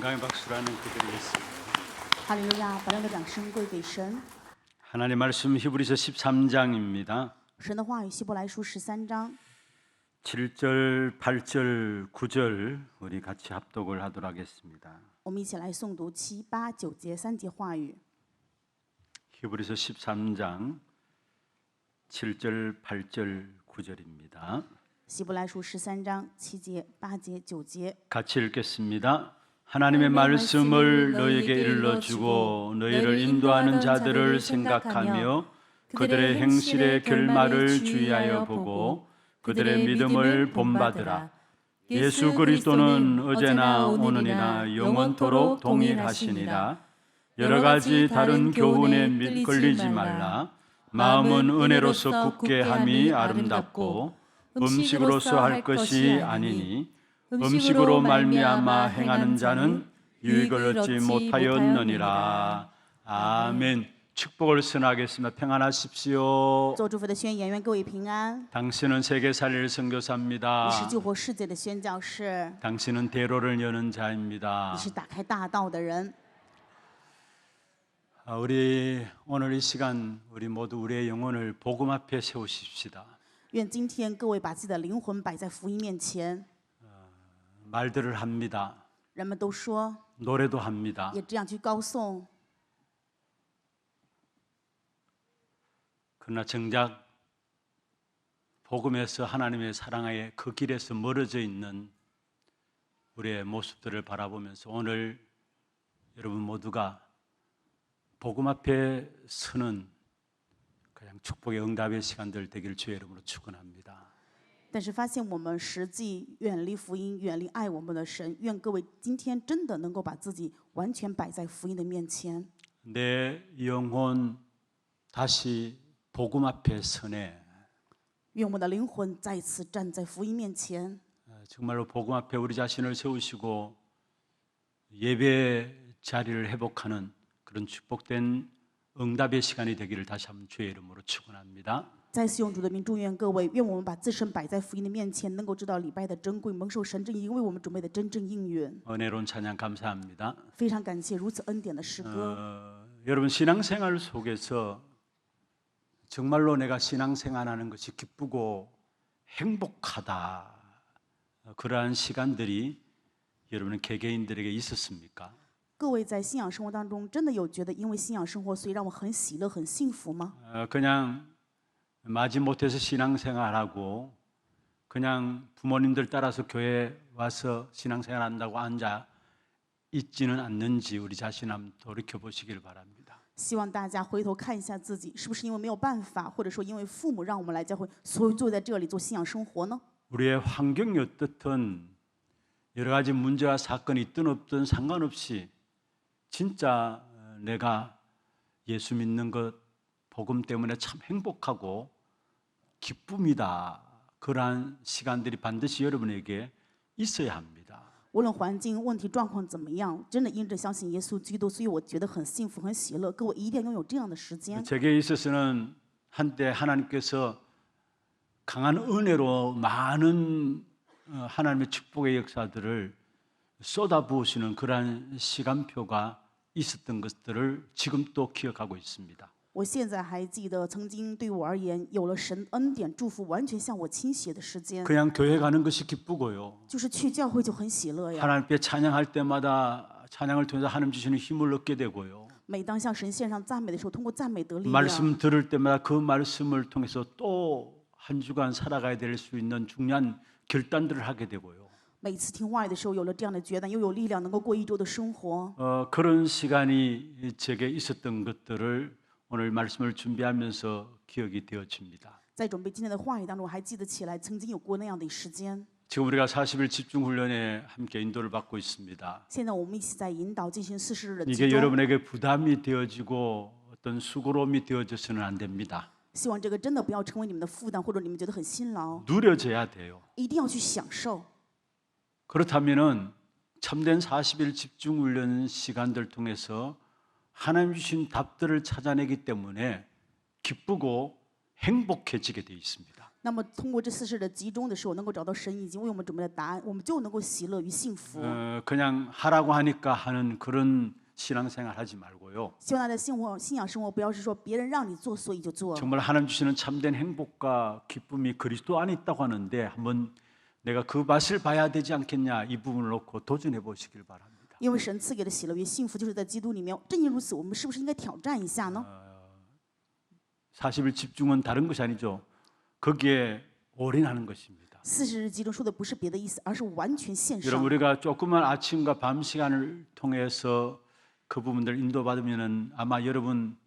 영광의 박수를 하는 그들이겠습니다. 哈利路亚！把亮的掌声归给神。 하나님 말씀 히브리서 13장입니다. 神的话语，希伯来书13章 7절, 8절, 9절 우리 같이 합독을 하도록 하겠습니다. 我们一起来诵读7、8、9节3节话语。 히브리서 13장 7절, 8절, 9절입니다. 希伯来书13章7节、8节、9节。 같이 읽겠습니다. 하나님의 말씀을 너에게 일러주고 너희를 인도하는 자들을 생각하며 그들의 행실의 결말을 주의하여 보고 그들의 믿음을 본받으라. 예수 그리스도는 어제나 오늘이나 영원토록 동일하시니라. 여러 가지 다른 교훈에 밀끌리지 말라. 마음은 은혜로서 굳게 함이 아름답고 음식으로서 할 것이 아니니 음식으로 말미암아 행하는 자는 유익을 얻지 못하였느니라. 아멘. 축복을 선하겠습니다. 평안하십시오. 做祝福的宣言，愿各位平安。 당신은 세계살리를 선교사입니다. 你是救活世界的宣教士， 당신은 대로를 여는 你 자입니다. 是打开大道的人。 우리 오늘 이 시간 우리 모두 우리의 영혼을 복음 앞에 세우십시다. 愿今天各位把自己的灵魂摆在福音面前。 말들을 합니다. 人们都说， 노래도 합니다. 也这样去高颂。 그러나 정작 복음에서 하나님의 사랑의 그 길에서 멀어져 있는 우리의 모습들을 바라보면서 오늘 여러분 모두가 복음 앞에 서는 그냥 축복의 응답의 시간들 되기를 주의 이름으로 축원합니다. 但是发现我们实际远离福音、远离爱我们的神，愿各位今天真的能够把自己完全摆在福音的面前。 내 영혼 다시 복음 앞에 서네. 愿我们的灵魂再次站在福音面前， 정말로 복음 앞에 우리 자신을 세우시고 예배 자리를 회복하는 그런 축복된 응답의 시간이 되기를 다시 한번 주의 이름으로 축원합니다. 再次用主的名祝愿各位，愿我们把自身摆在福音的面前，能够知道礼拜的珍贵，蒙受神正义为我们准备的真正应允。 은혜로운 찬양 감사합니다. 非常感谢如此恩典的诗歌。 여러분 신앙생활 속에서 정말로 내가 신앙생활하는 것이 기쁘고 행복하다 그러한 시간들이 여러분 개개인들에게 있었습니까? 各位在信仰生活当中，真的有觉得因为信仰生活，所以让我很喜乐、很幸福吗？ 그냥 마지못해서 신앙생활하고 그냥 부모님들 따라서 교회 와서 신앙생활한다고 앉아 있지는 않는지 우리 자신 한번 돌이켜 보시길 바랍니다. 希望大家回头看一下自己，是不是因为没有办法，或者说因为父母让我们来教会，所以坐在这里做信仰生活呢？ 우리의 환경이 어떻든 여러 가지 문제와 사건이 있든 없든 상관없이 진짜 내가 예수 믿는 것 복음 때문에 참 행복하고 기쁨이다. 그러한 시간들이 반드시 여러분에게 있어야 합니다. 无论环境、问题、状况怎么样，真的因着相信耶稣基督，所以我觉得很幸福、很喜乐。各位一定要拥有这样的时间。 제게 있어서는 한때 하나님께서 강한 은혜로 많은 하나님의 축복의 역사들을 쏟아부으시는 그러한 시간표가 있었던 것들을 지금 또 기억하고 있습니다. 我现在还记得，曾经对我而言，有了神恩典祝福完全向我倾斜的时间， 그냥 교회 가는 것이 기쁘고요. 就是去教会就很喜乐呀。 하나님께 찬양할 때마다 찬양을 통해서 하나님 주시는 힘을 얻게 되고요. 每当向神献上赞美的时候，通过赞美得力量。 말씀 들을 때마다 그 말씀을 통해서 또 한 주간 살아가야 될 수 있는 중요한 결단들을 하게 되고요. 每次听话语的时候，有了这样的决断，又有力量能够过一周的生活。 그런 시간이 제게 있었던 것들을 오늘 말씀을 준비하면서 기억이 되어집니다. 在准备今天的话语当中，我还记得起来曾经有过那样的时间。 지금 우리가 40일 집중 훈련에 함께 인도를 받고 있습니다. 现在我们一起在引导进行40日的集 이게 中， 여러분에게 부담이 되어지고 어떤 수고로움이 되어져서는 안 됩니다. 希望这个真的不要成为你们的负担，或者你们觉得很辛劳， 누려져야 돼요. 一定要去享受。 그렇다면은 참된 40일 집중 훈련 시간들 통해서 하나님 주신 답들을 찾아내기 때문에 기쁘고 행복해지게 되어 있습니다. 那么通过这40日的集中的时候，能够找到神已经为我们准备的答案，我们就能够喜乐与幸福。 그냥 하라고 하니까 하는 그런 신앙생활 하지 말고요. 希望大家信仰生活不要是说别人让你做所以就做， 정말 하나님 주시는 참된 행복과 기쁨이 그리스도 안에 있다고 하는데 한번 내가 그 맛을 봐야 되지 않겠냐 이 부분을 놓고 도전해 보시길 바랍니다. 因为神赐给的喜乐与幸福就是在基督里面。正因如此，我们是不是应该挑战一下呢？ 40일 집중은 다른 것이 아니죠. 거기에 올인하는 것입니다. 40日集中说的不是别的意思，而是完全献 여러분 上。 우리가 조그만 아침과 밤 시간을 통해서 그 부분들 인도받으면은 아마 여러분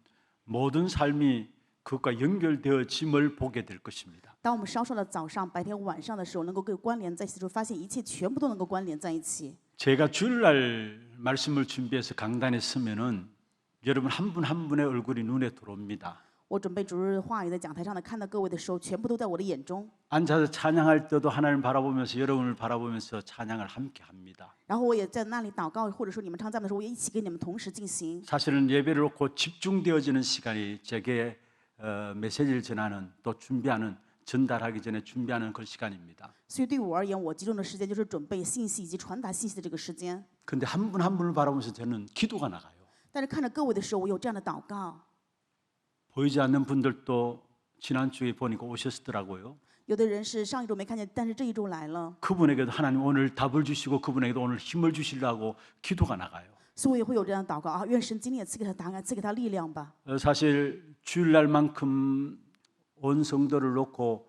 모든 삶이 그것과 연결되어짐을 보게 될 것입니다. 当我们稍稍的早上、白天、晚上的时候，能够跟关联在一起的时候，发现一切全部都能够关联在一起。 제가 주일날 말씀을 준비해서 강단에 서면은 여러분 한 분 한 분의 얼굴이 눈에 들어옵니다. 我准备主日话语在讲台上的看到各位的时候，全部都在我的眼中。 앉아서 찬양할 때도 하나님을 바라보면서 여러분을 바라보면서 찬양을 함께 합니다. 然后我也在那里祷告，或者说你们唱赞美的时候，我也一起跟你们同时进行。 사실은 예배를 놓고 집중되어지는 시간이 제게 메시지를 전하는 또 준비하는 전달하기 전에 준비하는 그 시간입니다. 所以对我而言，我集中的时间就是准备信息以及传达信息的这个时间。 근데 한 분 한 분을 바라보면서 저는 기도가 나가요. 但是看着各位的时候，我有这样的祷告。 보이지 않는 분들도 지난주에 보니까 오셨더라고요. 有的人是上一周没看见，但是这一周来了， 그분에게도 하나님 오늘 답을 주시고 그분에게도 오늘 힘을 주시려고 기도가 나가요. 所以我也会有这样的祷告啊，愿神今天也赐给他答案，赐给他力量吧。 사실 주일날만큼 온 성도를 놓고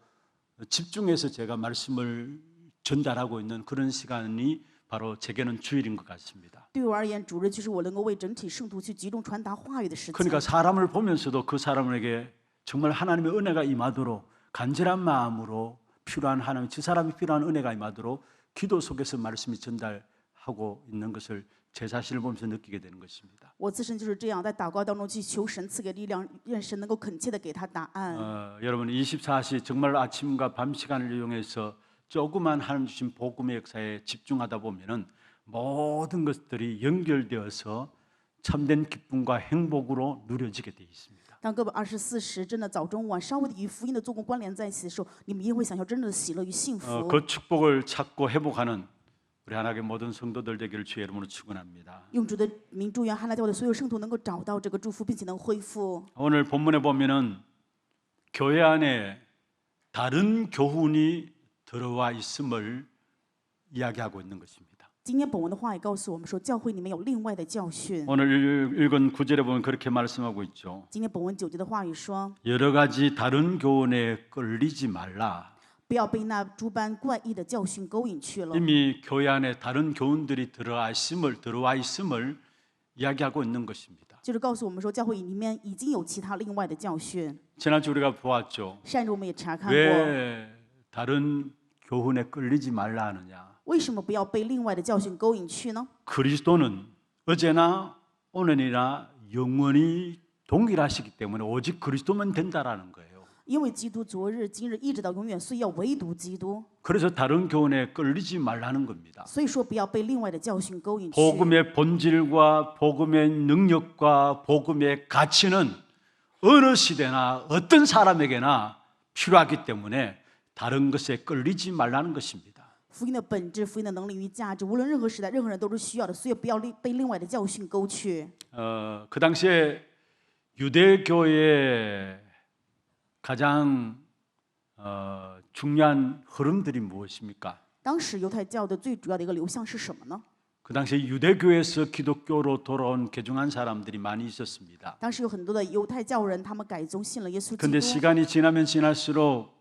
집중해서 제가 말씀을 전달하고 있는 그런 시간이 바로 제게는 주일인 것 같습니다. 对我而言，主日就是我能够为整体圣徒去集中传达话语的时间。 그러니까 사람을 보면서도 그 사람에게 정말 하나님의 은혜가 임하도록 간절한 마음으로 필요한 하나님, 그 사람이 필요한 은혜가 임하도록 기도 속에서 말씀이 전달하고 있는 것을 제 자신을 보면서 느끼게 되는 것입니다. 我自身就是这样，在祷告当中去求神赐给力量，愿神能够恳切的给他答案。 여러분 24시 정말 아침과 밤 시간을 이용해서 조그만 하나님 주신 복음의 역사에 집중하다 보면은 모든 것들이 연결되어서 참된 기쁨과 행복으로 누려지게 되어 있습니다. 当各位24时真的早中晚稍微的与福音的做工关联在一起的时候，你们一定会享受真正的喜乐与幸福。 그 축복을 찾고 회복하는 우리 하나님의 모든 성도들 되기를 주의 이름으로 축원합니다. 用主的名祝愿汉来教会的所有圣徒能够找到这个祝福，并且能恢复。 오늘 본문에 보면은 교회 안에 다른 교훈이 들어와 있음을 이야기하고 있는 것입니다. 今天本文的话也告诉我们说，教会里面有另外的教训。 오늘 읽은 9절에 보면 그렇게 말씀하고 있죠. 今天本文9节的话语说， 여러 가지 다른 교훈에 끌리지 말라. 不要被那诸般怪异的教训勾引去了。 이미 교회 안에 다른 교훈들이 들어와 있음을 이야기하고 있는 것입니다. 就是告诉我们说，教会里面已经有其他另外的教训。 지난주 우리가 보았죠. 上周我们也查看过， 왜 다른 교훈에 끌리지 말라 하느냐. 为什么不要被另外的教训勾引去呢？ 그리스도는 어제나 오늘이나 영원히 동일하시기 때문에 오직 그리스도만 된다라는 거예요. 因为基督昨日、今日一直到永远，所以要唯独基督。 그래서 다른 교훈에 끌리지 말라는 겁니다. 所以说，不要被另外的教训勾引去。 복음의 본질과 복음의 능력과 복음의 가치는 어느 시대나 어떤 사람에게나 필요하기 때문에 다른 것에 끌리지 말라는 것입니다. 福音的本质、福音的能力与价值，无论任何时代、任何人都是需要的，所以不要被另外的教训勾去。 그 당시에 유대교의 가장 중요한 흐름들이 무엇입니까? 当时犹太教的最主要的一个流向是什么呢？ 그 당시에 유대교에서 기독교로 돌아온 개종한 사람들이 많이 있었습니다. 当时有很多的犹太教人，他们改宗信了耶稣基 그런데 督。 시간이 지나면 지날수록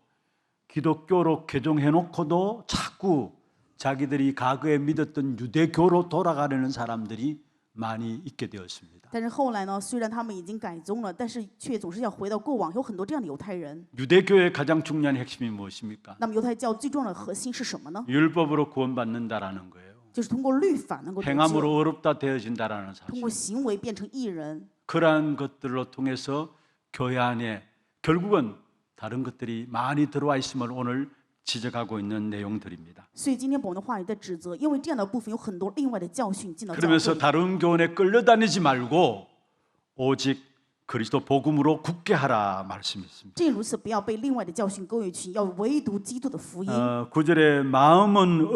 기독교로 개종해놓고도 자꾸 자기들이 과거에 믿었던 유대교로 돌아가려는 사람들이 많이 있게 되었습니다. 但是后来呢，虽然他们已经改宗了，但是却总是要回到过往，有很多这样的犹太人。 유대교의 가장 중요한 핵심이 무엇입니까? 那么犹太教最重要的核心是什么呢？ 율법으로 구원받는다라는 거예요. 就是通过律法能够得救， 행함으로 어렵다 되어진다라는 通 사실. 过行为变成义人。 그러한 것들로 통해서 교회 안에 결국은 다른 것들이 많이 들어와 있음을 오늘 지적하고 있는 내용들입니다. 所以今天本文的话语在指责，因为这样的部分有很多另外的教训进到教 그러면서 会， 다른 교훈에 끌려다니지 말고 오직 그리스도 복음으로 굳게 하라 말씀했습니다. 正如此，不要被另外的教训勾引去，要唯独基督的福音。 9절에 마음은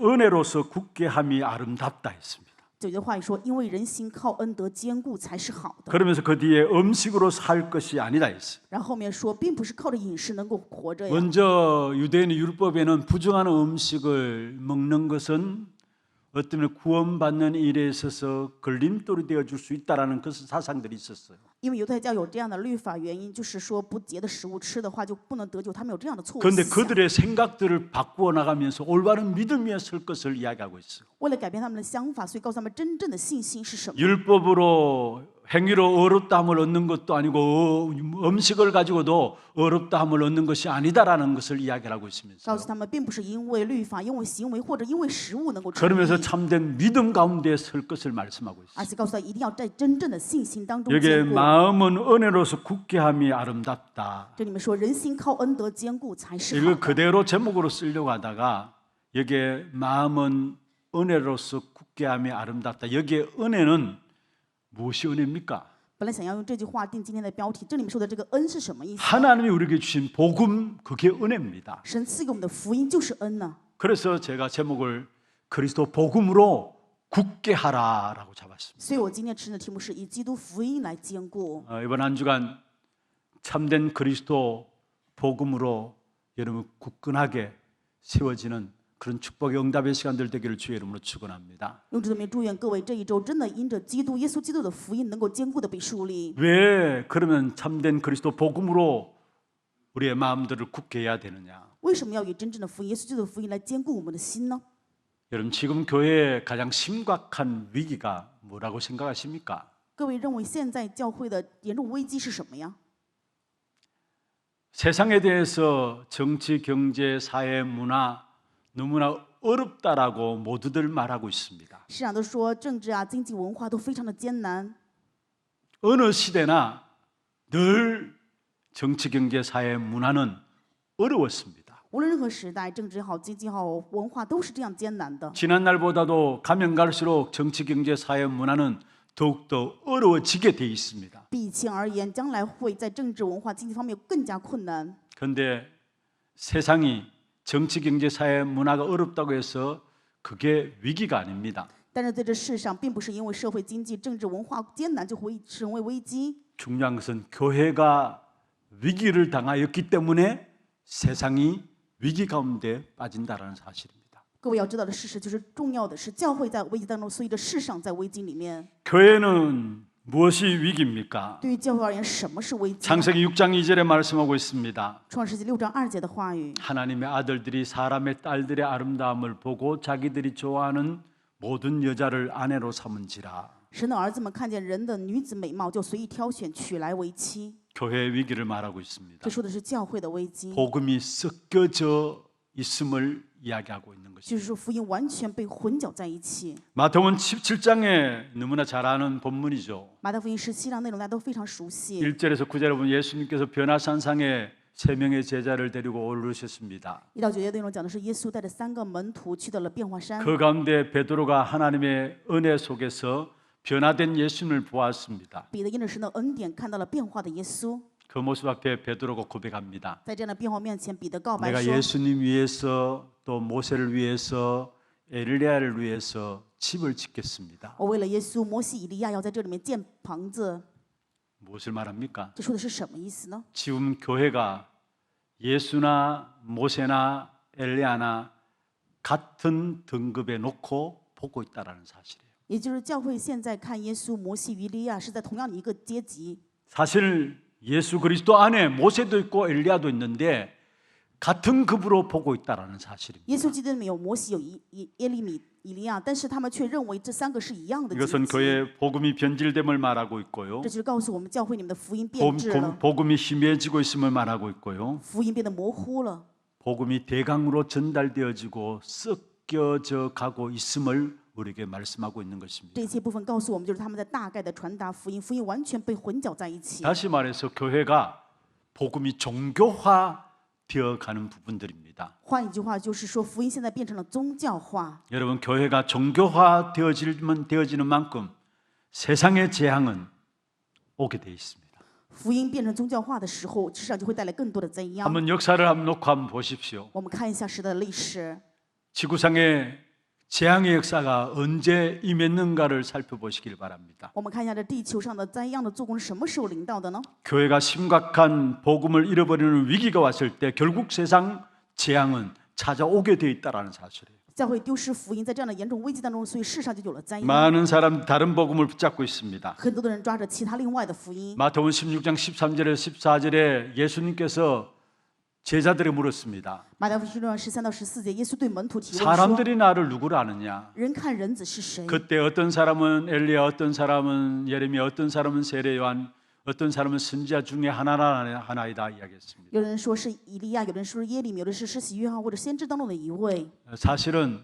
은혜로서 굳게 함이 아름답다 했습니다. 9节的话语说，因为人心靠恩德坚固才是好的。 그러면서 그 뒤에 음식으로 살 것이 아니다 했어요. 然后后面说，并不是靠着饮食能够活着呀。 먼저 유대인의 율법에는 부정한 음식을 먹는 것은 어떤 구원받는 일에 있어서 걸림돌이 되어줄 수 있다라는 그 사상들이 있었어요. 因为犹太教有这样的律法原因，就是说不洁的食物吃的话就不能得救，他们有这样的错误 그런데 思想。 그들의 생각들을 바꾸어 나가면서 올바른 믿음 위에 설 것을 이야기하고 있어요. 为了改变他们的想法，所以告诉他们真正的信心是什么。 율법으로 행위로 어렵다함을 얻는 것도 아니고 음식을 가지고도 어렵다함을 얻는 것이 아니다라는 것을 이야기하고 告 있으면서 诉他们，并不是因为律法、因为行为或者因为食物能够成 그러면서 义， 참된 믿음 가운데 설 것을 말씀하고 而 있어요. 且告诉他一定要在真正的信心当中 여기에 坚固。 마음은 은혜로서 굳게 함이 아름답다. 这里面说，人心靠恩德坚固才是好 이걸 的。 그대로 제목으로 쓰려고 하다가 여기에 마음은 은혜로서 굳게 함이 아름답다. 여기에 은혜는 무엇이 은혜입니까? 本来想要用这句话定今天的标题，这里面说的这个恩是什么意思？ 하나님이 우리에게 주신 복음 그게 은혜입니다. 神赐给我们的福音就是恩呢。 그래서 제가 제목을 그리스도 복음으로 굳게 하라라고 잡았습니다. 所以我今天持的题目是以基督福音来坚固。 이번 한 주간 참된 그리스도 복음으로 여러분 굳건하게 세워지는 그런 축복의 응답의 시간들 되기를 주의 이름으로 축원합니다. 用主的名祝愿各位这一周真的因着基督耶稣基督的福音能够坚固的被树立。 왜 그러면 참된 그리스도 복음으로 우리의 마음들을 굳게 해야 되느냐? 为什么要以真正的福音耶稣基督的福音来坚固我们的心呢？ 여러분 지금 교회의 가장 심각한 위기가 뭐라고 생각하십니까? 各位认为现在教会的严重危机是什么呀？ 세상에 대해서 정치, 경제, 사회, 문화 너무나 어렵다라고 모두들 말하고 있습니다. 市场都说政治啊、经济、文化都非常的艰难。 어느 시대나 늘 정치, 경제, 사회, 문화는 어려웠습니다. 无论任何时代，政治也好、经济也好、文化都是这样艰难的。 지난 날보다도 가면 갈수록 정치, 경제, 사회, 문화는 더욱더 어려워지게 돼 있습니다. 比以前而言，将来会在政治、文化、经济方面更加困难。 그런데 세상이 정치, 경제, 사회, 문화가 어렵다고 해서 그게 위기가 아닙니다. 但是在这世上，并不是因为社会、经济、政治、文化艰难就会成为危机。 중요한 것은 교회가 위기를 당하였기 때문에 세상이 위기 가운데 빠진다라는 사실입니다. 各位要知道的事实就是，重要的是教会在危机当中，所以这世上在危机里面。 교회는 무엇이 위기입니까? 对于教会而言，什么是危机？ 창세기 6장 2절에 말씀하고 있습니다. 创世纪6章2节的话语， 하나님의 아들들이 사람의 딸들의 아름다움을 보고 자기들이 좋아하는 모든 여자를 아내로 삼은지라. 神的儿子们看见人的女子美貌，就随意挑选，娶来为妻。 교회의 위기를 말하고 있습니다. 这说的是教会的危机， 복음이 섞여져 있음을 이야기하고 있는 就 것입니다. 是说福音完全被混搅在一起。 마태복음 17장에 너무나 잘 아는 본문이죠. 马太福音17章内容大家都非常熟悉。 1절에서 9절에 보면 예수님께서 변화산상에 3명의 제자를 데리고 오르셨습니다. 1到9节内容讲的是耶稣带着3个门徒去到了变化山， 그 가운데 베드로가 하나님의 은혜 속에서 변화된 예수님을 보았습니다. 彼得因着神的恩典看到了变化的耶稣。 그 모습 앞에 베드로가 고백합니다. 在这样的变化面前，彼得告白 내가 说 예수님 위해서 또 모세를 위해서 엘리야를 위해서 집을 짓겠습니다. 我为了耶稣、摩西、以利亚要在这里面建棚子。 무엇을 말합니까? 这说的是什么意思呢？ 지금 교회가 예수나 모세나 엘리야나 같은 등급에 놓고 보고 있다라는 사실이에요. 也就是教会现在看耶稣、摩西、以利亚是在同样的一个阶级。 사실 예수 그리스도 안에 모세도 있고 엘리야도 있는데 같은 급으로 보고 있다라는 사실입니다. 耶稣基督里面有摩西、有耶利米、以利亚，但是他们却认为这3个是一样的阶 이것은 级。 교회의 복음이 변질됨을 말하고 있고요. 这就是告诉我们教会里面的福音变质了， 복음이 희미해지고 있음을 말하고 있고요. 福音变得模糊了。 복음이 대강으로 전달되어지고 섞여져 가고 있음을 우리에게 말씀하고 있는 것입니다. 这些部分告诉我们，就是他们在大概的传达福音，福音完全被混搅在一起。 다시 말해서 교회가 복음이 종교화되어 가는 부분들입니다. 换一句话，就是说福音现在变成了宗教化。 여러분 교회가 종교화되어지는 만큼 세상의 재앙은 오게 돼 있습니다. 福音变成宗教化的时候，世上就会带来更多的灾殃。 한번 역사를 한번 놓고 한번 보십시오. 我们看一下时代的历史， 지구상의 재앙의 역사가 언제 임했는가를 살펴보시길 바랍니다. 我们看一下这地球上的灾殃的做工是什么时候临到的呢？ 교회가 심각한 복음을 잃어버리는 위기가 왔을 때 결국 세상 재앙은 찾아오게 돼 있다라는 사실이에요. 教会丢失福音，在这样的严重危机当中，所以世上就有了灾殃。 많은 사람 다른 복음을 붙잡고 있습니다. 很多的人抓着其他另外的福音。 마태복음 16장 13절에 14절에 예수님께서 제자들이 물었습니다. 马太福音6章13到14节，耶稣对门徒提问说 사람들이 나를 누구로 아느냐? ：“人看人子是谁？ 그때 어떤 사람은 엘리야, 어떤 사람은 예레미야, 어떤 사람은 세례 요한, 어떤 사람은 선지자 중에 하나이다 이야기했습니다. 有人说是以利亚，有人说是耶利米，有人是施洗约翰或者先知当中的一位。 사실은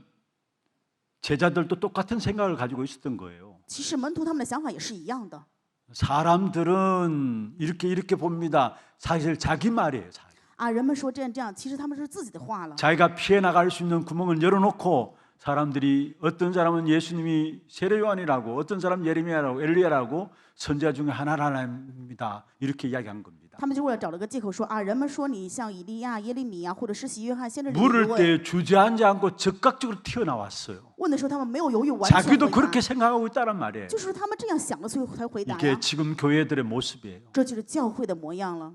제자들도 똑같은 생각을 가지고 있었던 거예요. 其实门徒他们的想法也是一样的。 사람들은 이렇게 봅니다. 사실 자기 말이에요. 자기. 啊，人们说这样，其实他们是自己的话了。 자기가 피해 나갈 수 있는 구멍을 열어놓고 사람들이 어떤 사람은 예수님이 세례 요한이라고, 어떤 사람은 예레미야라고, 엘리야라고 선지자 중에 하나입니다. 이렇게 이야기한 겁니다. 他们就为了找了个借口说啊，人们说你像以利亚、耶利米啊，或者施洗约翰，先知里 물을 一位。 때 주저앉지 않고 적극적으로 튀어나왔어요. 问的时候，他们没有犹豫，完全 자기도 回 그렇게 答。 생각하고 있다는 말이에요. 就是说他们这样想了，所以才回答 이게 呀。 지금 교회들의 모습이에요. 这就是教会的模样了。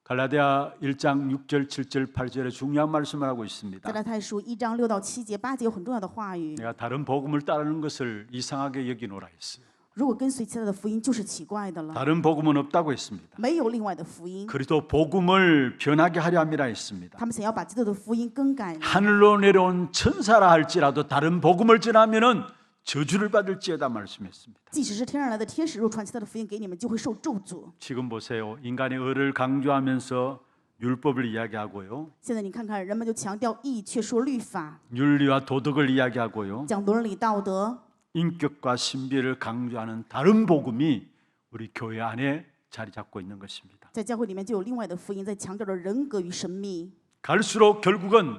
갈라디아 1장 6절, 7절, 8절에 중요한 말씀을 하고 加 있습니다. 拉太书1章6到7节、8节有很重要的话语。 내가 다른 복음을 따르는 것을 이상하게 여기노라 했어요. 如果跟随其他的福音就是奇怪的了。 다른 복음은 없다고 했습니다. 没有另外的福音， 그리스도 복음을 변하게 하려 함이라 했습니다. 他们想要把基督的福音更改了。 하늘로 내려온 천사라 할지라도 다른 복음을 전하면은 저주를 받을지어다 말씀했습니다. 即使是天上来的天使，若传其他的福音给你们，就会受咒诅。 지금 보세요. 인간의 의를 강조하면서 율법을 이야기하고요. 现在你看看，人们就强调义，却说律法， 윤리와 도덕을 이야기하고요. 讲伦理道德， 인격과 신비를 강조하는 다른 복음이 우리 교회 안에 자리 잡고 있는 것입니다. 在教会里面就有另外的福音，在强调着人格与神秘。 갈수록 결국은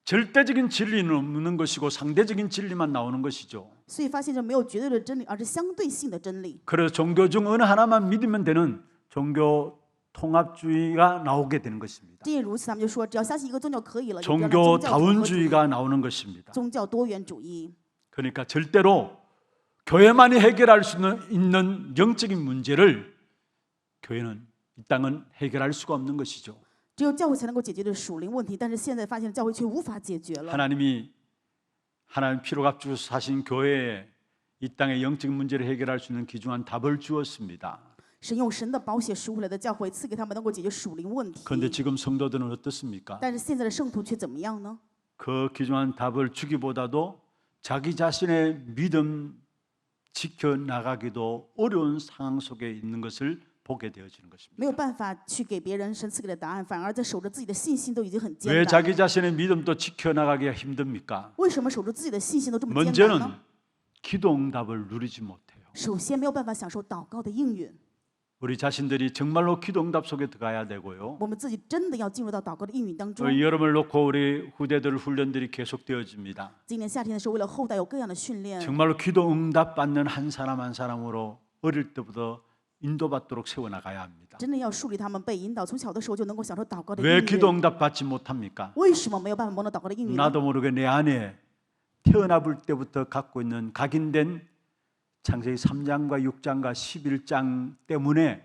절대적인 진리는 없는 것이고 상대적인 진리만 나오는 것이죠. 所以发现这没有绝对的真理，而是相对性的真理。 그래서 종교 중 어느 하나만 믿으면 되는 종교 통합주의가 나오게 되는 것입니다. 这也如此，他们就说，只要相信一个宗教可以了，就不要让宗教统合主义 종교다원주의가 나오는 것입니다. 宗教多元主义。 그러니까 절대로 교회만이 해결할 수 있는 영적인 문제를 교회는 이 땅은 해결할 수가 없는 것이죠. 只有教会才能够解决的属灵问题，但是现在发现教会却无法解决了。 하나님이 하나님 피로 값주고 사신 교회에 이 땅의 영적인 문제를 해결할 수 있는 귀중한 답을 주었습니다. 神用神的宝血赎回来的教会赐给他们能够解决属灵问题。 그런데 지금 성도들은 어떻습니까? 但是现在的圣徒却怎么样呢？ 그 귀중한 답을 주기보다도 자기 자신의 믿음 지켜나가기도 어려운 상황 속에 있는 것을 보게 되어지는 것입니다. 没有办法去给别人神赐给的答案，反而在守着自己的信心都已经很艰 왜 难。 자기 자신의 믿음도 지켜나가기가 힘듭니까? 为什么守着自己的信心都这么艰难 먼저는 呢？ 기도 응답을 누리지 못해요. 首先没有办法享受祷告的应允， 우리 자신들이 정말로 기도 응답 속에 들어가야 되고요. 我们自己真的要进入到祷告的应允当中。 여름을 놓고 우리 후대들 훈련들이 계속되어집니다. 今年夏天的时候，为了后代有各样的训练， 정말로 기도 응답 받는 한 사람 한 사람으로 어릴 때부터 인도받도록 세워나가야 합니다. 真的要树立他们被引导，从小的时候就能够享受祷告的 왜 应 기도 允。 응답 받지 못합니까? 为什么没有办法蒙到祷告的应允呢？ 나도 모르게 내 안에 태어나볼 때부터 갖고 있는 각인된 창세기 3장과 6장과 11장 때문에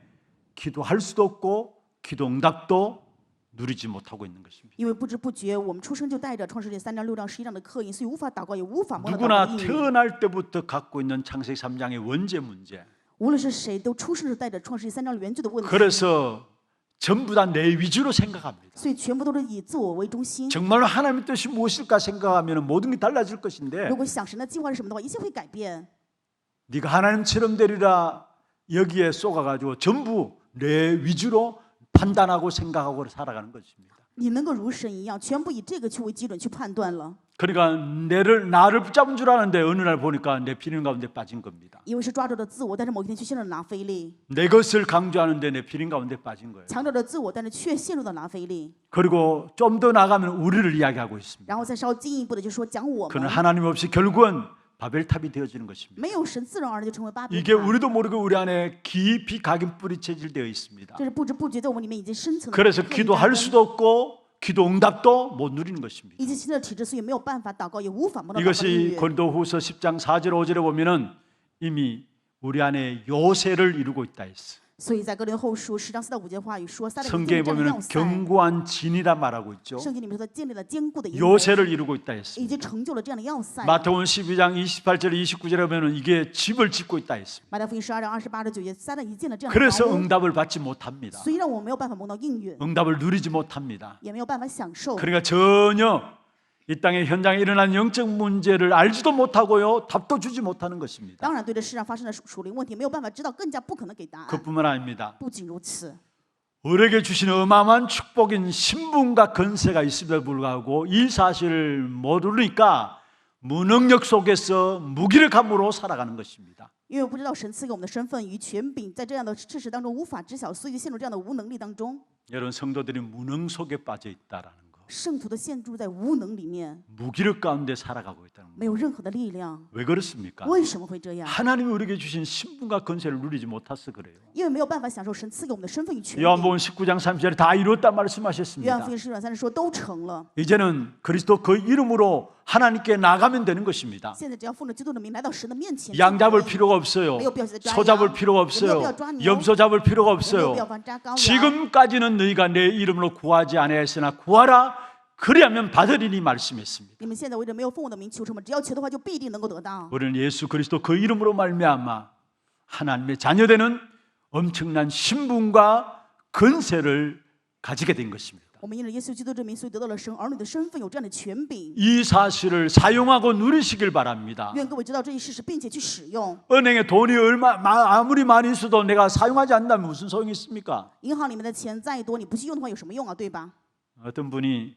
기도할 수도 없고 기도 응답도 누리지 못하고 있는 것입니다. 因为不知不觉，我们出生就带着创世纪3章、6章、11章的刻印，所以无法祷告，也无法蒙到祷告 누구나 的应允。 태어날 때부터 갖고 있는 창세기 3장의 원죄 문제. 无论是谁，都出生时带着创世纪3章原罪的问题， 그래서 전부 다 내 위주로 생각합니다. 所以全部都是以自我为中心。 정말로 하나님의 뜻이 무엇일까 생각하면 모든 게 달라질 것인데 如果想神的计划是什么的话，一切会改变。 네가 하나님처럼 되리라 여기에 쏘가가지고 전부 내 위주로 판단하고 생각하고 살아가는 것입니다. 你能够如神一样，全部以这个去为基准去判断了。 그러니까 나를 붙잡은 줄 아는데 어느 날 보니까 내 피는 가운데 빠진 겁니다. 因为是抓住了自我，但是某一天却陷入了拿非利； 내 것을 강조하는데 내 피는 가운데 빠진 거예요. 强调着自我，但是却陷入到拿非利。 그리고 좀 더 나가면 우리를 이야기하고 있습니다. 然后再稍进一步的就说讲我 그는 们， 하나님 없이 결국은 바벨탑이 되어지는 것입니다. 没有神，自然而然就成为巴比 이게 塔。 우리도 모르게 우리 안에 깊이 각인 뿌리 체질되어 있습니다. 这是不知不觉在我们里面已经深层的 그래서 刻印 기도할 扎根 수도 없고 기도 응답도 못 누리는 것입니다. 已经形成了体制，所以没有办法祷告，也无法蒙到祷告的应 이것이 允。 고린도후서 10장 4절 5절에 보면은 이미 우리 안에 요새를 이루고 있다 했어. 所以在哥林后书10章4到5节的话语说，撒旦已经 성경에 建立这样的 보면은 要塞。 견고한 진이라 말하고 있죠. 圣经里面说，建立了坚固的营垒， 요새를 이루고 있다 했어. 已经成就了这样的要塞。 마태복음 12장 28절 29절에 보면은 이게 집을 짓고 있다 했습니다. 马太福音12章28到9节，撒旦已经建了这样的 그래서 房屋， 응답을 받지 못합니다. 虽然我没有办法蒙到应允， 응답을 누리지 못합니다. 也没有办法享受。 그러니까 전혀 이 땅의 현장에 일어난 영적 문제를 알지도 못하고요, 답도 주지 못하는 것입니다. 当然，对这世上发生的属灵问题没有办法知道，更加不可能给答案。 그뿐만 아닙니다. 不仅如此， 우리에게 주신 어마어마한 축복인 신분과 건세가 있음에도 불구하고 이 사실을 모르니까 무능력 속에서 무기력함으로 살아가는 것입니다. 因为不知道神赐给我们的身份与权柄，在这样的事实当中无法知晓，所以就陷入这样的无能力当中。 여러분 성도들이 무능 속에 빠져 있다라는 거, 圣徒的陷入在无能里面， 무기력 가운데 살아가고 있다는 거. 没有任何的力量。 왜 그렇습니까? 为什么会这样？ 하나님이 우리에게 주신 신분과 건세를 누리지 못해서 그래요. 因为没有办法享受神赐给我们的身份与权柄。 요한복음 19장 30절에 다 이루었다 约翰 말씀하셨습니다. 福音10章30说都成了， 이제는 그리스도 그 이름으로 하나님께 나가면 되는 것입니다. 现在只要奉着基督的名来到神的面前， 양 잡을 就可以 필요가 없어요. 没有必要再抓 소 잡을 羊， 필요가 也没有必 없어요. 要抓牛， 염소 잡을 필요가 也没有 없어요. 必要抓羔羊。 지금까지는 너희가 내 이름으로 구하지 아니하였으나 구하라 그리하면 받으리니 말씀했습니다. 你们现在为着没有奉我的名求什么，只要求的话，就必定能够得到。 우리는 예수 그리스도 그 이름으로 말미암아 하나님의 자녀되는 엄청난 신분과 권세를 가지게 된 것입니다. 我们因着耶稣基督这名，所以得到了神儿女的身份，有这样的权柄。 이 사실을 사용하고 누리시길 바랍니다. 愿各位知道这一事实，并且去使用。 은행에 돈이 아무리 많이 있어도 내가 사용하지 않는다면 무슨 소용이 있습니까? 银行里面的钱再多，你不去用的话，有什么用啊？对吧？ 어떤 분이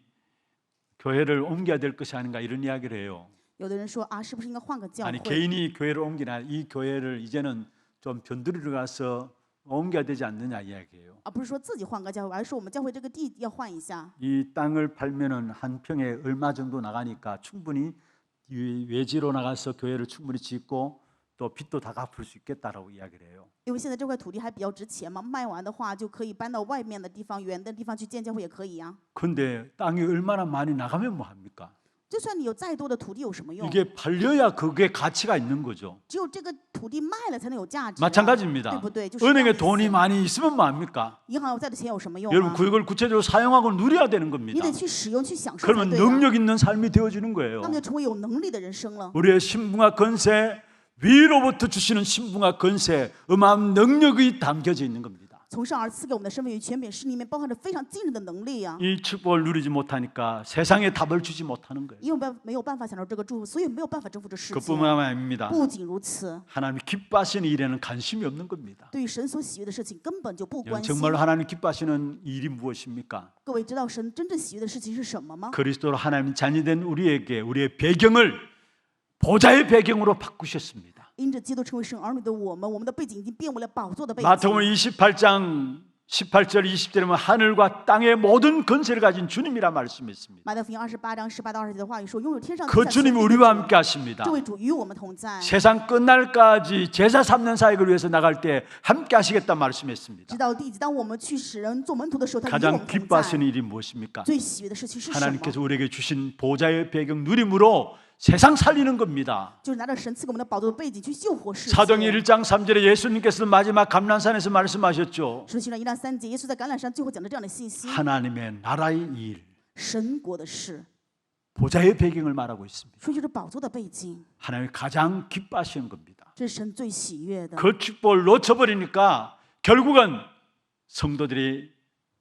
교회를 옮겨야 될 것이 아닌가 이런 이야기를 해요. 有的人说啊，是不是应该换个教 아니 会？ 개인이 교회를 옮기나 이 교회를 이제는 좀 변두리로 가서 옮겨야 되지 않느냐 이야기예요. 而不是说自己换个教会，而是说我们教会这个地要换一下。 이 땅을 팔면은 한 평에 얼마 정도 나가니까 충분히 외지로 나가서 교회를 충분히 짓고 또 빚도 다 갚을 수 있겠다라고 이야기를 해요. 因为现在这块土地还比较值钱嘛，卖完的话就可以搬到外面的地方、远的地方去建教会也可以呀。 근데 땅이 얼마나 많이 나가면 뭐 합니까? 就算你有再多的土地，有什么用？ 이게 팔려야 그게 가치가 있는 거죠. 只有这个土地卖了才能有价值啊。 마찬가지입니다. 对不对？就是这 은행에 样的意思 돈이 많이 있으면 뭐 합니까? 银行有再多钱有什么用 여러분 啊？ 그걸 구체적으로 사용하고 누려야 되는 你 겁니다. 得去使用、去享受才 그러면 对啊。 능력 있는 삶이 되어지는 거예요. 那么就成为有能力的人生了。 우리의 신분과 권세, 위로부터 주시는 신분과 권세, 어마어마한 능력이 담겨져 있는 겁니다. 从上而赐给我们的身份与权柄，是里面包含着非常惊人的能力啊！ 이 축복을 누리지 못하니까 세상에 답을 주지 못하는 거예요. 因为没有办法享受这个祝福，所以没有办法征服这世界。 그뿐만 아닙니다. 不仅如此， 하나님이 기뻐하시는 일에는 관심이 없는 겁니다. 对于神所喜悦的事情根本就不关心。 정말 하나님 기뻐하시는 일이 무엇입니까? 各位知道神真正喜悦的事情是什么吗？ 그리스도로 하나님 자녀된 우리에게 우리의 배경을 보좌의 배경으로 바꾸셨습니다. 因着基督成为神儿女的我们的背景已经变为了宝座的背景。 마태복음 28장 18절 20절에 보면 하늘과 땅의 모든 권세를 가진 주님이라 말씀했습니다. 马太福音28章18到20节的话语说，拥有天上 그 地下 주님이 权柄 우리와 的 함께 하십니다. 主，这位主与我们同在， 세상 끝날까지 제사 3년 사역을 위해서 나갈 때 함께 하시겠다 말씀했습니다. 直到地极。当我们去使人做门徒的时候，他与我 가장 们同在。 기뻐하시는 일이 무엇입니까? 最喜悦的事情是什么？ 하나님께서 우리에게 주신 보좌의 배경 누림으로 세상 살리는 겁니다. 就是拿着神赐给我们的宝座的背景去救活世界。 사도행전 1장 3절에 예수님께서 마지막 감람산에서 말씀하셨죠. 使徒行传1章3节，耶稣在橄榄山最后讲的这样的信息： 하나님의 나라의 일, 神国的事， 보좌의 배경을 말하고 있습니다. 说就是宝座的背景， 하나님이 가장 기뻐하시는 겁니다. 这是神最喜悦的。 그 축복을 놓쳐버리니까 결국은 성도들이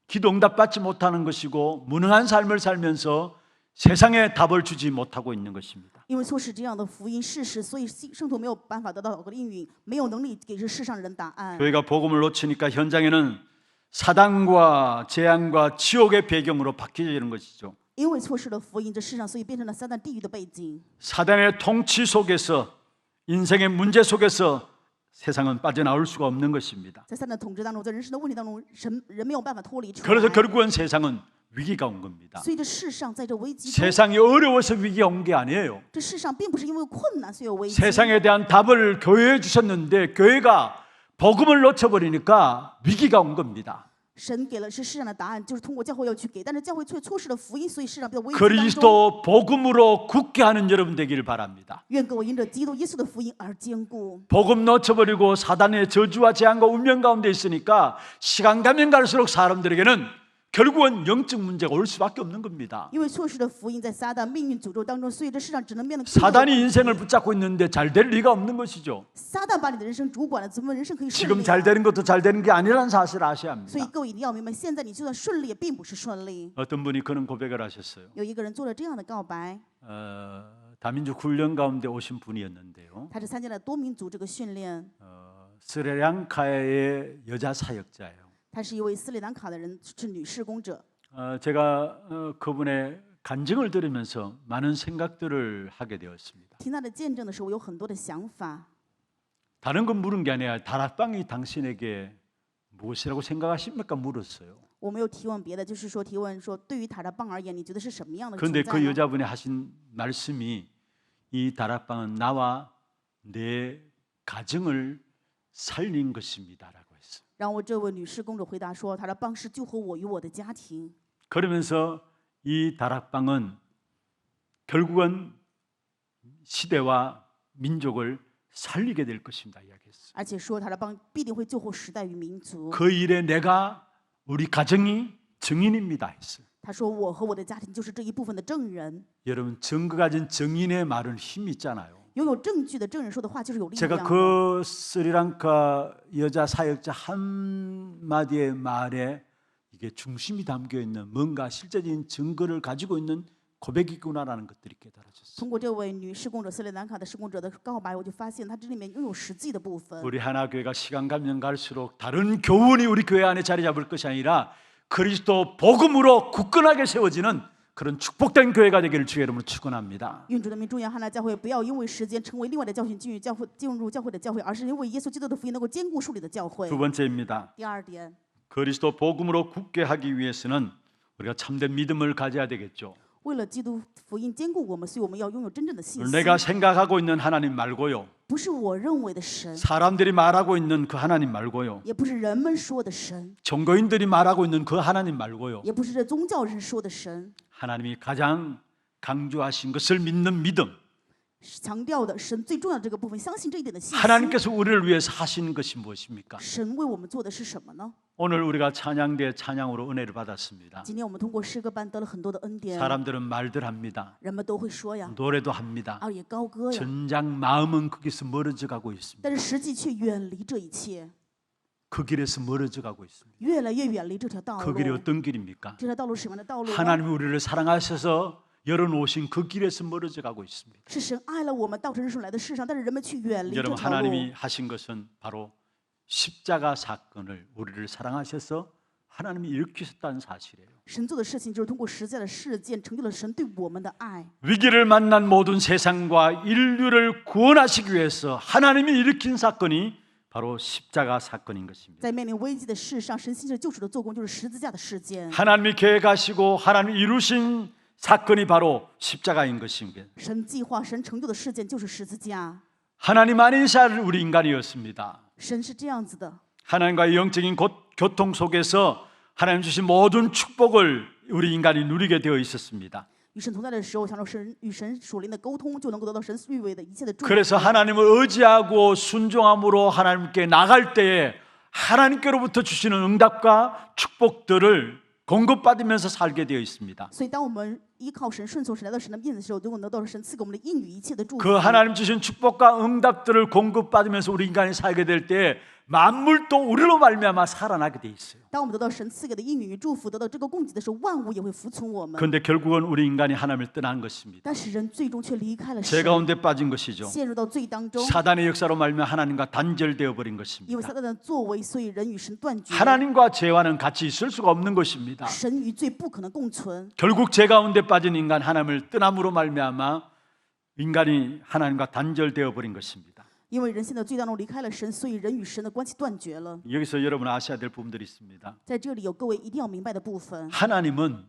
기도 응답받지 못하는 것이고 무능한 삶을 살면서 세상에 답을 주지 못하고 있는 것입니다. 因为错失这样的福音事实，所以圣徒没有办法得到祷告的应允，没有能力给这世上人答案。 교회가 복음을 놓치니까 현장에는 사단과 재앙과 지옥의 배경으로 바뀌어지는 것이죠. 因为错失了福音，这世上所以变成了撒旦地狱的背景。 사단의 통치 속에서 인생의 문제 속에서 세상은 빠져나올 수가 없는 것입니다. 在撒旦的统治当中，在人生的问题当中，人没有办法脱离出来。 그래서 결국은 세상은 위기가 온 겁니다. 所以这世上在这危机中， 세상이 어려워서 위기가 온 게 아니에요. 这世上并不是因为困难所以有危机。 세상에 대한 답을 교회에 주셨는데 교회가 복음을 놓쳐버리니까 위기가 온 겁니다. 神给了是世上的答案，就是通过教会要去给，但是教会却错失了福音，所以世上变得危机当中。 그리스도 복음으로 굳게 하는 여러분 되기를 바랍니다. 愿各位因着基督耶稣的福音而坚固。 복음 놓쳐버리고 사단의 저주와 재앙과 운명 가운데 있으니까 시간 가면 갈수록 사람들에게는 결국은 영적 문제가 올 수밖에 없는 겁니다. 因为错失了福音，在撒旦命运诅咒当中，所以这世上只能变得 사단이 인생을 붙잡고 있는데 잘 될 리가 없는 것이죠. 撒旦把你的人生主管了，怎么人生可以顺 지금 利 잘 啊？ 되는 것도 잘 되는 게 아니라는 사실을 아셔야 所以 합니다. 各位一定要明白，现在你就算顺利，也并不是顺利。 어떤 분이 그런 고백을 하셨어요. 有一个人做了这样的告白， 다민족 훈련 가운데 오신 분이었는데요. 他是参加了多民族这个训练， 스리랑카의 여자 사역자예요. 他是一位斯里兰卡的人，是女事工者。 제가 그분의 간증을 들으면서 많은 생각들을 하게 되었습니다. 听他的见证的时候，我有很多的想法。 다른 건 물은 게 아니라 다락방이 당신에게 무엇이라고 생각하십니까? 물었어요. 我没有提问别的，就是说提问说，对于塔拉邦而言，你觉得是什么样的存 그런데 在 그 呢？ 여자분이 하신 말씀이 이 다락방은 나와 내 가정을 살린 것입니다라고 했어요. 然后这位女士公主回答说，塔拉邦是救活我与我的家庭。 그러면서 이 다락방은 결국은 시대와 민족을 살리게 될 것입니다. 이야기했어요. 而且说塔拉邦必定会救活时代与民族。 그 일에 내가 우리 가정이 증인입니다. 했어요. 他说我和我的家庭就是这一部分的证人。 여러분 증거 가진 증인의 말은 힘이 있잖아요. 拥有证据的证人说的话就是有力 제가 量的。 그 스리랑카 여자 사역자 한마디의 말에 이게 중심이 담겨 있는 뭔가 실제적인 증거를 가지고 있는 고백이구나라는 것들이 깨달아졌어요. 通过这位女施工者斯里兰卡的施工者的告白，我就发现她这里面拥有实际的部分。 우리 하나교회가 시간 가면 갈수록 다른 교훈이 우리 교회 안에 자리 잡을 것이 아니라 그리스도 복음으로 굳건하게 세워지는 그런 축복된 교회가 되기를 주의 이름으로 축원합니다. 愿主的名祝愿汉娜教会不要因为时间成为另外的教训进入教会的教会，而是因为耶稣基督的福音能够坚固树立的教会。 두 번째입니다. 第二点， 그리스도 복음으로 굳게 하기 위해서는 우리가 참된 믿음을 가져야 되겠죠. 为了基督福音坚固我们，所以我们要拥有真正的信心。 내가 생각하고 있는 하나님 말고요. 不是我认为的神， 사람들이 말하고 있는 그 하나님 말고요. 也不是人们说的神， 종교인들이 말하고 있는 그 하나님 말고요. 也不是这宗教人说的神。 하나님이 가장 강조하신 것을 믿는 믿음. 强调的神最重要的这个部分，相信这一点的信心。 하나님께서 우리를 위해서 하신 것이 무엇입니까? 神为我们做的是什么呢？ 오늘 우리가 찬양대 찬양으로 은혜를 받았습니다. 今天我们通过诗歌班得了很多的恩典， 사람들은 말들 합니다. 人们都会说呀， 노래도 합니다. 啊也高歌呀， 전장 마음은 거기서 멀어져 가고 있습니다. 但是实际却远离这一切， 그 길에서 멀어져 가고 있습니다. 越来越远离这条道 그 길이 路。 어떤 길입니까? 这条道路是什么样的道路呢？ 하나님이 우리를 사랑하셔서 열어놓으신 그 길에서 멀어져 가고 있습니다. 是神爱了我们，道成肉身来的世上，但是人们却远离这 여러분 条路。 하나님이 하신 것은 바로 십자가 사건을 우리를 사랑하셔서 하나님이 일으키셨다는 사실이에요. 神做的事情就是通过十字架的事件，成就了神对我们的爱。 위기를 만난 모든 세상과 인류를 구원하시기 위해서 하나님이 일으킨 사건이 바로 십자가 사건인 것입니다. 在面临危机的世上，神新的救赎的做工就是十字架的事件。 하나님이 계획하시고 하나님이 이루신 사건이 바로 십자가인 것입니다. 神计划、神成就的事件就是十字架。 하나님 아니사 우리 인간이었습니다. 神是这样子的， 하나님과의 영적인 교통 속에서 하나님 주신 모든 축복을 우리 인간이 누리게 되어 있었습니다. 与神同在的时候，享受神与神属灵的沟通，就能够得到神预备的一切的祝福。 그래서 하나님을 의지하고 순종함으로 하나님께 나갈 때에 하나님께로부터 주시는 응답과 축복들을 공급받으면서 살게 되어 있습니다. 所以，当我们依靠神、顺从神来到神的面的时候，能够得到神赐给我们的应许一切的祝福。 그 하나님 주신 축복과 응답들을 공급받으면서 우리 인간이 살게 될 때 만물도 우리로 말미암아 살아나게 돼 있어요. 当我们得到神赐给的应许与祝福，得到这个供给的时候，万物也会服从我们。 그런데 결국은 우리 인간이 하나님을 떠난 것입니다. 但是人最终却离开了 죄 神， 가운데 빠진 것이죠. 陷入到罪当中。 사단의 역사로 말미암아 하나님과 단절되어 버린 因为 것입니다. 撒旦的作为，所以人与神断绝。 하나님과 죄와는 같이 있을 수가 없는 것입니다. 神与罪不可能共存。 결국 죄 가운데 빠진 인간 하나님을 떠남으로 말미암아 인간이 하나님과 단절되어 버린 것입니다. 因为人现在罪当中离开了神，所以人与神的关系断绝了。 여기서 여러분 아셔야 될 부분들이 있습니다. 在这里有各位一定要明白的部分， 하나님은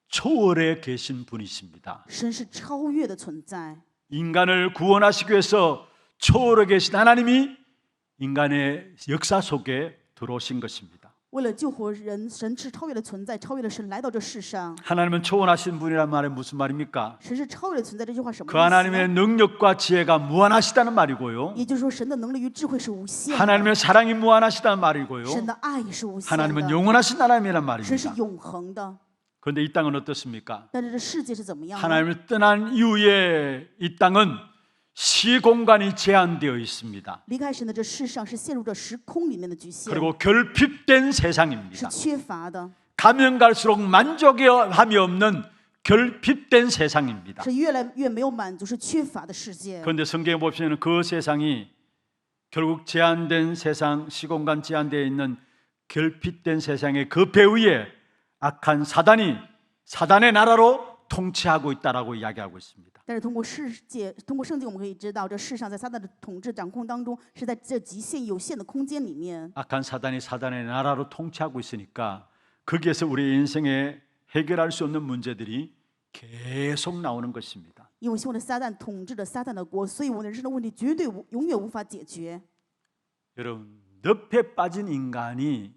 초월에 계신 분이십니다. 神是超越的存在。 인간을 구원하시기 위해서 초월에 계신 하나님이 인간의 역사 속에 들어오신 것입니다. 为了救活人，神是超越的存在，超越了神来到这世上。 하나님은 초월하신 분이란 말은 무슨 말입니까? 神是超越的存在，这句话什么 그 意思 하나님의 呢？ 능력과 지혜가 무한하시다는 말이고요. 也就是说，神的能力与智慧是无限的， 하나님의 사랑이 무한하시다는 말이고요. 神的爱也是无限 하나님은 的， 영원하신 하나님이란 神是 말입니다. 永恒的。 그런데 이 땅은 어떻습니까? 但是这世界是怎么样呢？ 하나님을 떠난 이후에 이 땅은 시공간이 제한되어 있습니다. 离开神的这世上是陷入这时空里面的局限， 그리고 결핍된 是 세상입니다. 缺乏的， 가면 갈수록 만족함이 없는 결핍된 세상입니다. 是越来越没有满足，是缺乏的世界。 그런데 성경에 보시면 그 세상이 결국 제한된 세상, 시공간 제한되어 있는 결핍된 세상의 그 배후에 악한 사단의 나라로 통치하고 있다라고 이야기하고 있습니다. 但是通过圣经，我们可以知道，这世上在撒旦的统治掌控当中，是在这极限有限的空间里面。 악한 사단이 사단의 나라로 통치하고 있으니까 거기에서 우리 인생에 해결할 수 없는 문제들이 계속 나오는 것입니다. 因为希望的撒旦统治着撒旦的国，所以我们人生的问题绝对永远无法解决。 여러분, 늪에 빠진 인간이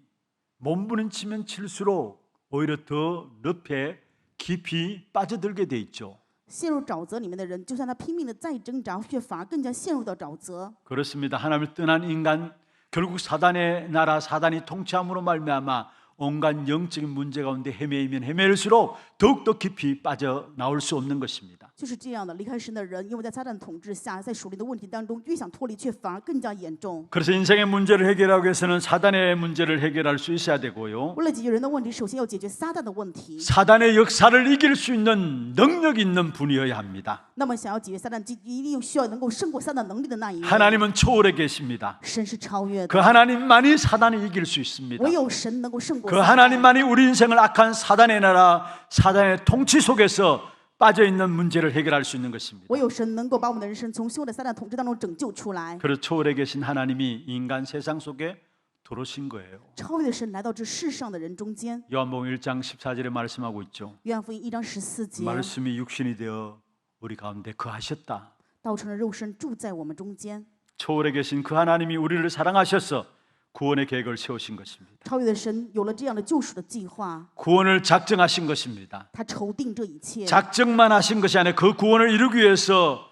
몸부림치면 칠수록 오히려 더 늪에 깊이 빠져들게 돼 있죠. 陷入沼泽里面的人，就算他拼命的再挣扎，却反而更加陷入到沼泽。 그렇습니다. 하나님을 떠난 인간 결국 사단의 나라, 사단이 통치함으로 말미암아 온갖 영적인 문제 가운데 헤매이면 헤매일수록 더욱더 깊이 빠져나올 수 없는 것입니다. 就是这样的，离开神的人，因为在撒旦统治下，在属灵的问题当中，越想脱离，却反而更加严重。 그래서 인생의 문제를 해결하기 위해서는 사단의 문제를 해결할 수 있어야 되고요. 为了解决人的问题，首先要解决撒旦的问题。 사단의 역사를 이길 수 있는 능력 있는 분이어야 합니다. 那么，想要解决撒旦，一定需要能够胜过撒旦能力的那一位。 하나님은 초월해 계십니다. 神是超越 그 的， 하나님만이 사단을 이길 수 있습니다. 唯有神能够胜过 그 撒旦。 하나님만이 우리 인생을 악한 사단의 나라, 사단의 통치 속에서 빠져 있는 문제를 해결할 수 있는 것입니다. 唯有神能够把我们的人生从凶恶的撒旦统治当中拯救出来。 그래서 초월해 계신 하나님이 인간 세상 속에 들어오신 거예요. 超越的神来到这世上的人中间。 요한복음 1장 14절에 말씀하고 있죠. 约翰福音1章14节， 말씀이 육신이 되어 우리 가운데 거하셨다. 道成了肉身，住在我们中间。 초월해 계신 그 하나님이 우리를 사랑하셔서 구원의 계획을 세우신 것입니다. 超越的神有了这样的救赎的计划， 구원을 작정하신 것입니다. 他筹定这一切。 작정만 하신 것이 아니라 그 구원을 이루기 위해서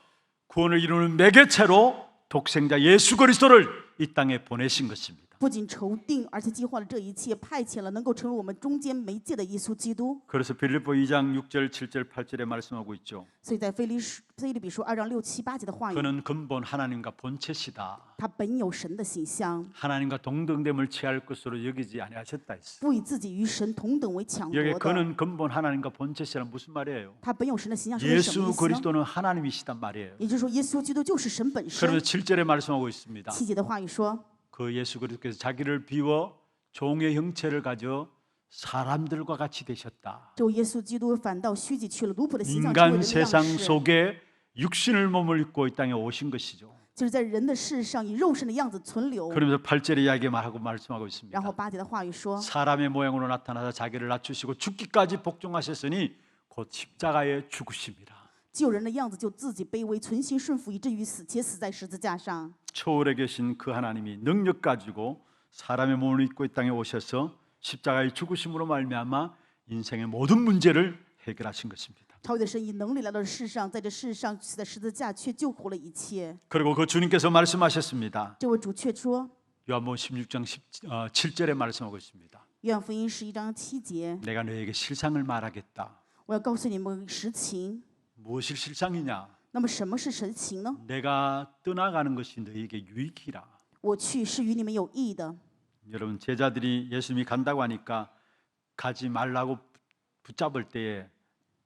구원을 이루는 매개체로 독생자 예수 그리스도를 이 땅에 보내신 것입니다. 不仅筹定，而且计划了这一切，派遣了能够成为我们中间媒介的耶稣基督。 그래서 빌립보 2장 6절 7절 8절에 말씀하고 있죠. 所以在腓立比书2章6、7、8节的话语， 그는 근본 하나님과 본체시다. 他本有神的形象， 하나님과 동등됨을 취할 것으로 여기지 아니하셨다 했어요. 不以自己与神同等为强 여기 国的。 그는 근본 하나님과 본체시라는 무슨 말이에요? 他本有神的形象是什么 예수 意思呢？ 그리스도는 하나님이시단 말이에요. 也就是说，耶稣基督就是神本身。 그래서 7절에 말씀하고 있습니다. 7节的话语说， 그 예수 그리스도께서 자기를 비워 종의 형체를 가져 사람들과 같이 되셨다. 这位耶稣基督反倒虚己去了奴仆的形象，成为 인간 人的 세상 样式。 속에 육신을 몸을 입고 이 땅에 오신 것이죠. 就是在人的世上以肉身的样子存留。 그러면서 8절에 이야기 말하고 말씀하고 然 있습니다. 后8节的话语说， 사람의 모양으로 나타나서 자기를 낮추시고 죽기까지 복종하셨으니 곧 십자가에 죽으심이라. 既有人的样子，就自己卑微，存心顺服，以至于死，且死在十字架上。 초월에 계신 그 하나님이 능력 가지고 사람의 몸을 입고 이 땅에 오셔서 십자가의 죽으심으로 말미암아 인생의 모든 문제를 해결하신 것입니다. 超越的神以能力来到世上，在这世上死在十字架，却救活了一切。 그리고 그 주님께서 말씀하셨습니다. 这位主却说， 요한복음 16장 7절에 말씀하고 있습니다. 约翰福音11章7节， 내가 너에게 실상을 말하겠다. 我要告诉你们实情。 무엇이 실상이냐? 那么什么是实情呢？ 내가 떠나가는 것이 너에게 유익이라. 我去是与你们有益的。 여러분 제자들이 예수님이 간다고 하니까 가지 말라고 붙잡을 때에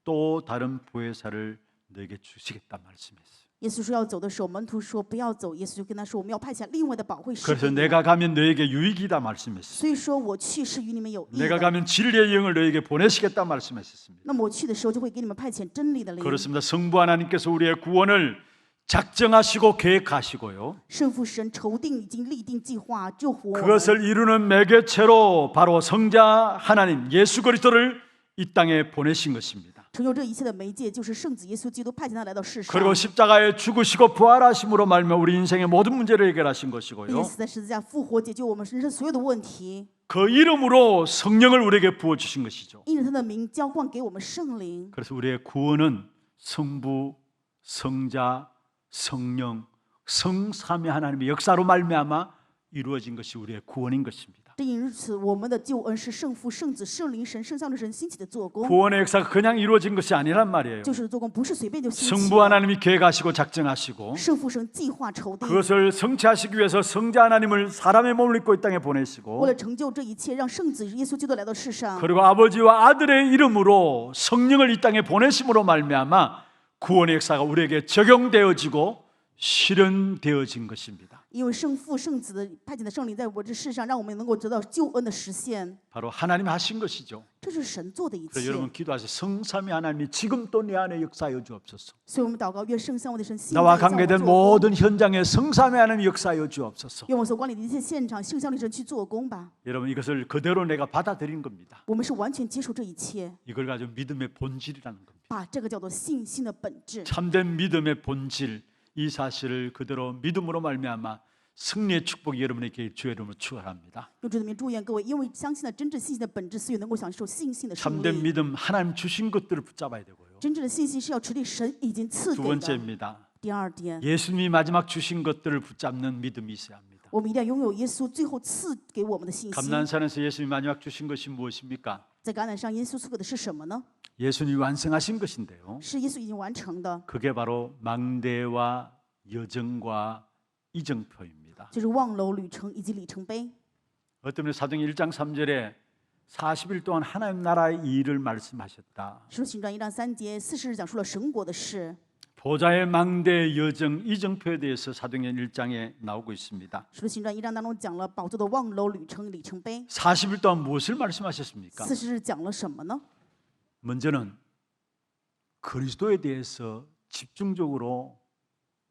또 다른 보혜사를 너에게 주시겠다 말씀했어요. 耶稣说要走的时候，门徒说不要走，耶稣就跟他说，我们要派遣另外的保惠师 그래서 给你们。 내가 가면 너에게 유익이다 말씀했어요. 所以说我去是与你们有益 내가 的。 가면 진리의 영을 너에게 보내시겠다 말씀했습니다. 那么我去的时候，就会给你们派遣真理的灵。 그렇습니다. 성부 하나님께서 우리의 구원을 작정하시고 계획하시고요. 圣父神筹定已经立定计划救活我们， 그것을 이루는 매개체로 바로 성자 하나님 예수 그리스도를 이 땅에 보내신 것입니다. 成就这一切的媒介就是圣子耶稣基督，派遣他来到世上， 그리고 십자가에 죽으시고 부활하심으로 말미암아 우리 인생의 모든 문제를 해결하신 并且 것이고요. 死在十字架复活，解决我们人生所有的问题。 그 이름으로 성령을 우리에게 부어 주신 것이죠. 因着他的名浇灌给我们圣灵， 그래서 우리의 구원은 성부, 성자, 성령, 성삼위 하나님의 역사로 말미암아 이루어진 것이 우리의 구원인 것입니다. 正因如此，我们的救恩是圣父、圣子、圣灵、神、圣效的神兴起的做工， 구원의 역사가 그냥 이루어진 것이 아니란 말이에요. 就是做工不是随便就兴起 성부 的。 하나님이 계획하시고 작정하시고 圣父神计划筹定， 그것을 성취하시기 위해서 성자 하나님을 사람의 몸을 입고 이 땅에 为 보내시고 了成就这一切，让圣子耶稣基督来到世上， 그리고 아버지와 아들의 이름으로 성령을 이 땅에 보내심으로 말미암아 구원의 역사가 우리에게 적용되어지고 실현되어진 것입니다. 因为圣父、圣子的派遣的圣灵在我这世上，让我们能够得到救恩的实现， 바로 하나님 하신 것이죠. 这是神做的一 그래서 切。 여러분 기도하세요. 성삼위 하나님이 지금 또 내安에 역사하여 주옵소서. 所以我们祷告，愿圣相我的神现在 나와 向我 관계된 做工， 모든 현장에 성삼위 하나님이 역사하여 주옵소서. 愿我所管理的一切现场，圣相的神去做工吧。 여러분 이것을 그대로 내가 받아들인 겁니다. 我们是完全接受这一切， 이걸 가지고 믿음의 본질이라는 겁니다. 把这个叫做信心的本质。 참된 믿음의 본질 이 사실을 그대로 믿음으로 말미암아 승리의 축복이 여러분에게 주의 이름으로 축원합니다. 用主的名祝愿各位，因为相信了真正信心的本质，所以能够享受信心的胜 참된 利。 믿음 하나님 주신 것들을 붙잡아야 되고요. 真正的信心是要持定神已经赐 두 给的。 번째입니다. 第二点， 예수님이 마지막 주신 것들을 붙잡는 믿음이 있어야 합니다. 我们一定要拥有耶稣最后赐给我们的信心。 감난산에서 예수님이 마지막 주신 것이 무엇입니까? 在橄榄上，耶稣赐给的是什么呢？ 예수님이 완성하신 것인데요. 是耶稣已经完成的， 그게 바로 망대와 여정과 이정표입니다. 就是望楼旅程以及里程碑。 어떤 분이 사도행 1장 3절에 40일 동안 하나님 나라의 일을 말씀하셨다. 使徒行传1章3节40日讲述了神国的事。 보좌의 망대, 여정, 이정표에 대해서 사도행 1장에 나오고 있습니다. 使徒行传1章当中讲了宝座的望楼旅程里程碑。 40일 동안 무엇을 말씀하셨습니까? 40日讲了什么呢？ 먼저는 그리스도에 대해서 집중적으로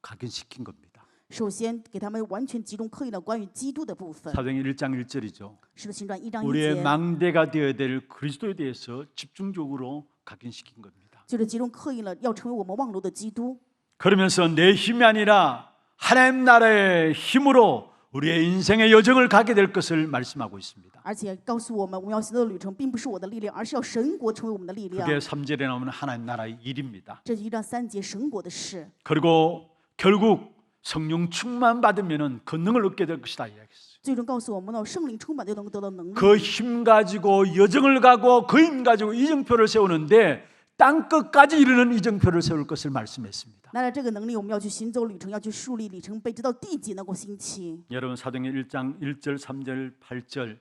각인시킨 겁니다. 首先给他们完全集中刻印了关于基督的部分。 사도행 1장 1절이죠. 使徒行传1章1 우리의 节 망대가 되어야 될 그리스도에 대해서 집중적으로 각인시킨 겁니다. 就是集中刻印了要成为我们望楼的基督。 그러면서 내 힘이 아니라 하나님 나라의 힘으로 우리의 인생의 여정을 가게 될 것을 말씀하고 있습니다. 而且告诉我们，我们要行走的旅程并不是我的力量，而是要神国成为我们的力量。 그게 3절에 나오는 하나님 나라의 일입니다. 这是1章3节神国的事。 그리고 결국 성령 충만 받으면은 권능을 얻게 될 것이다 이야기했어요. 最终告诉我们呢，圣灵充满就能够得到能力。 그 힘 가지고 여정을 가고 그 힘 가지고 이정표를 세우는데 땅 끝까지 이르는 이정표를 세울 것을 말씀했습니다. 拿着这个能力，我们要去行走旅程，要去树立里程碑，直到地极能够兴起。 여러분 사도행 1장 1절, 3절, 8절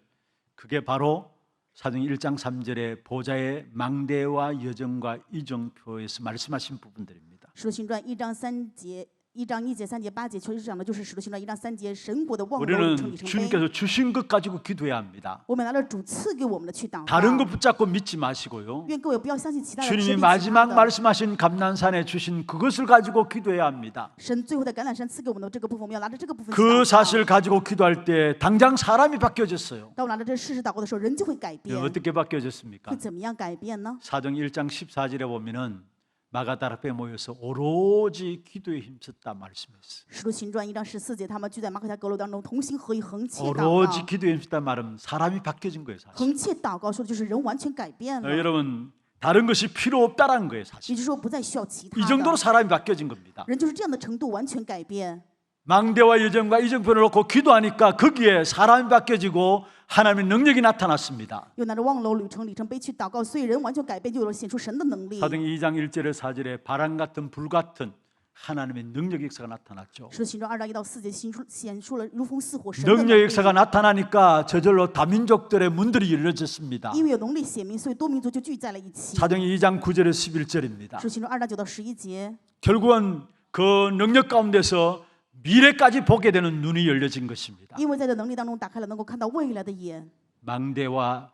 그게 바로 사도행 1장 3절의 보좌의 망대와 여정과 이정표에서 말씀하신 부분들입니다. 使徒行传1章3节。1章1节、3节、8节，确实讲的就是使徒行传1章3节神国的望楼旅程 우리는 里程碑。 주님께서 주신 것 가지고 기도해야 합니다. 我们拿着主赐给我们的去祷告。 다른 것 붙잡고 믿지 마시고요. 愿各位不要相信其他人，只 주님이 信其他 마지막 的。 말씀하신 감난산에 주신 그것을 가지고 기도해야 합니다. 神最后在橄榄山赐给我们的这个部分，我们要拿着这个部分去 그 祷告。 사실을 가지고 기도할 때 당장 사람이 바뀌어졌어요. 当我拿着这事实祷告的时候，人就会改变。 어떻게 바뀌어졌습니까? 会怎么样改变呢？ 사도행 1장 14절에 보면은 마가다라 앞에 모여서 오로지 기도에 힘썼다 말씀했어요. 使徒行传1章14节，他们聚在马可家阁楼当中，同心合意，横切祷 오로지 告。 기도에 힘썼다 말은 사람이 바뀌어진 거예요, 사실. 横切祷告说的就是人完全改变了， 여러분 다른 것이 필요 없다라는 거예요, 也 사실. 就是说不再需要其他 이 정도로 的。 사람이 바뀌어진 겁니다. 人就是这样的程度完全改变。 망대와 여정과 이정표를 놓고 기도하니까 거기에 사람이 바뀌어지고 하나님의 능력이 나타났습니다. 又拿着望楼旅程里程碑去祷告，所以人完全改变，就有了显出神的能力。 사도행 2장 1절에 4절에 바람 같은 불 같은 하나님의 능력 역사가 나타났죠. 使徒行传2章1到4节显出了如风似火神的能 능력 力。 역사가 나타나니까 저절로 다민족들의 문들이 열려졌습니다. 因为有能力显明，所以多民族就聚在了一起。 사도행 2장 9절에 11절입니다. 使徒行传2章9到11节， 결국은 그 능력 가운데서 미래까지 보게 되는 눈이 열려진 것입니다. 因为在这能力当中打开了能够看到未来的眼。 망대와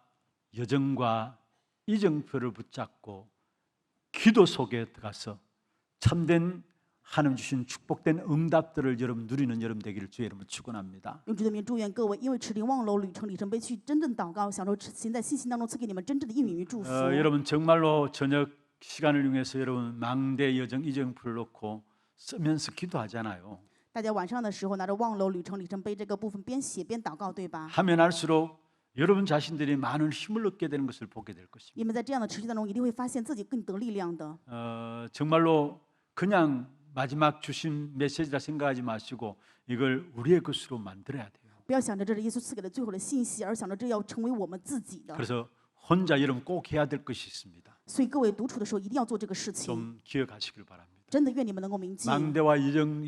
여정과 이정표를 붙잡고 기도 속에 들어가서 참된 하나님 주신 축복된 응답들을 여러분 누리는 여러분 되기를 주의 이름으로 축원합니다. 用主的名祝愿各位，因为持定望楼旅程里程碑去真正祷告，享受行在信心当中赐给你们真正的应允与祝福。 여러분 정말로 저녁 시간을 이용해서 여러분 망대 여정 이정표를 놓고 쓰면서 기도하잖아요. 大家晚上的时候拿着望楼旅程里程碑这个部分边写边祷告，对吧？ 하면 할수록 여러분 자신들이 많은 힘을 얻게 되는 것을 보게 될 것입니다. 你们在这样的持续当中，一定会发现自己更得力量的。 정말로 그냥 마지막 주신 메시지라 생각하지 마시고 이걸 우리의 것으로 만들어야 돼요. 不要想着这是耶稣赐给的最后的信息，而想着这要成为我们自己的。 그래서 혼자 여러분 꼭 해야 될 것이 있습니다. 所以各位独处的时候一定要做这个事情， 좀 기억하시길 바랍니다. 真的愿你们能够铭记。 망대와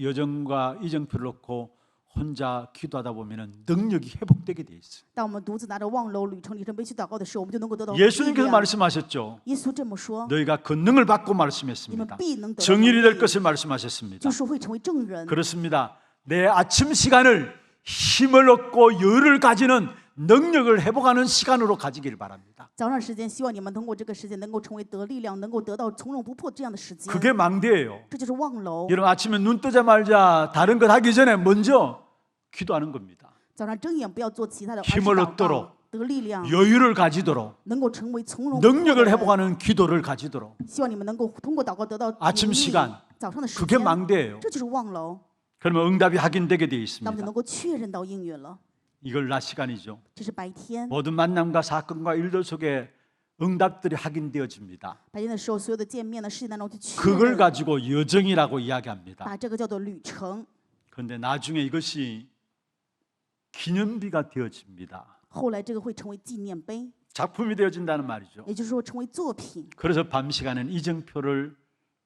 여정과 이정표를 놓고 혼자 기도하다 보면은 능력이 회복되게 돼 있어요. 当我们独自拿着望楼旅程里程碑去祷告的时候，我们就能够得到力 예수님께서 量。 말씀하셨죠. 耶稣这么说， 너희가 권능을 받고 你们 말씀했습니다. 必能得到 정인이 能 될 力， 것을 말씀하셨습니다. 就是会成为证人。 그렇습니다. 내 아침 시간을 힘을 얻고 여유를 가지는 능력을 회복하는 시간으로 가지길 바랍니다. 早上时间，希望你们通过这个时间能够成为得力量，能够得到从容不迫这样的时间。 그게 망대예요. 这就是望楼。 여러분 아침에 눈 뜨자마자 다른 것 하기 전에 먼저 기도하는 겁니다. 早上睁眼不要做其他的，而是 힘을 祷 얻도록 告，得力量， 여유를 가지도록 能够成为从容不迫的 능력을 人。 회복하는 기도를 가지도록 希望你们能够通过祷告得到 아침 能力 시간 早上的时 그게 间， 망대예요. 这就是望楼， 그러면 응답이 확인되게 되어 那么就 있습니다. 能够确认到应允了。 이걸 낮 시간이죠. 这是白天， 모든 만남과 사건과 일들 속에 응답들이 확인되어집니다. 白天的时候，所有的见面的事情当中去确 그걸 认， 가지고 여정이라고 이야기합니다. 把这个叫做旅程。 그런데 나중에 이것이 기념비가 되어집니다. 后来这个会成为纪念碑， 작품이 되어진다는 말이죠. 也就是说成为作品。 그래서 밤 시간은 이정표를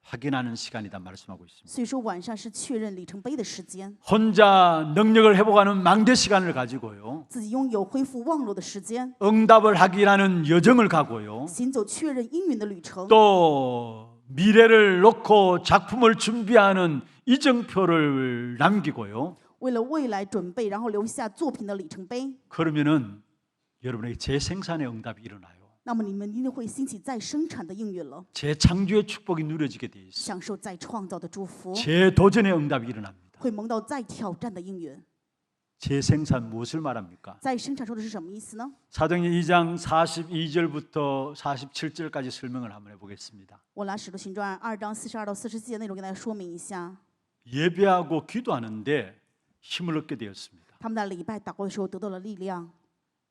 확인하는 시간이다 말씀하고 있습니다. 所以说晚上是确认里程碑的时间， 혼자 능력을 회복하는 망대 시간을 가지고요. 自己拥有恢复忘了的时间， 응답을 하기라는 여정을 가고요. 行走确认应允的旅程， 또 미래를 놓고 작품을 준비하는 이정표를 남기고요. 为了未来准备，然后留下作品的里程碑。 그러면은 여러분에게 재생산의 응답이 일어나요. 那么你们一定会兴起再生产的应允了， 재창조의 축복이 누려지게 돼 있어요. 享受再创造的祝福， 재도전의 응답이 일어납니다. 会蒙到再挑战的应允。 재생산 무엇을 말합니까? 再生产说的是什么意思呢？ 사도행전 2장 42절부터 47절까지 설명을 한번 해보겠습니다. 我拿《使徒行传》2章42到44节内容给大家说明一下。 예배하고 기도하는데 힘을 얻게 되었습니다. 他们在礼拜祷告的时候得到了力量，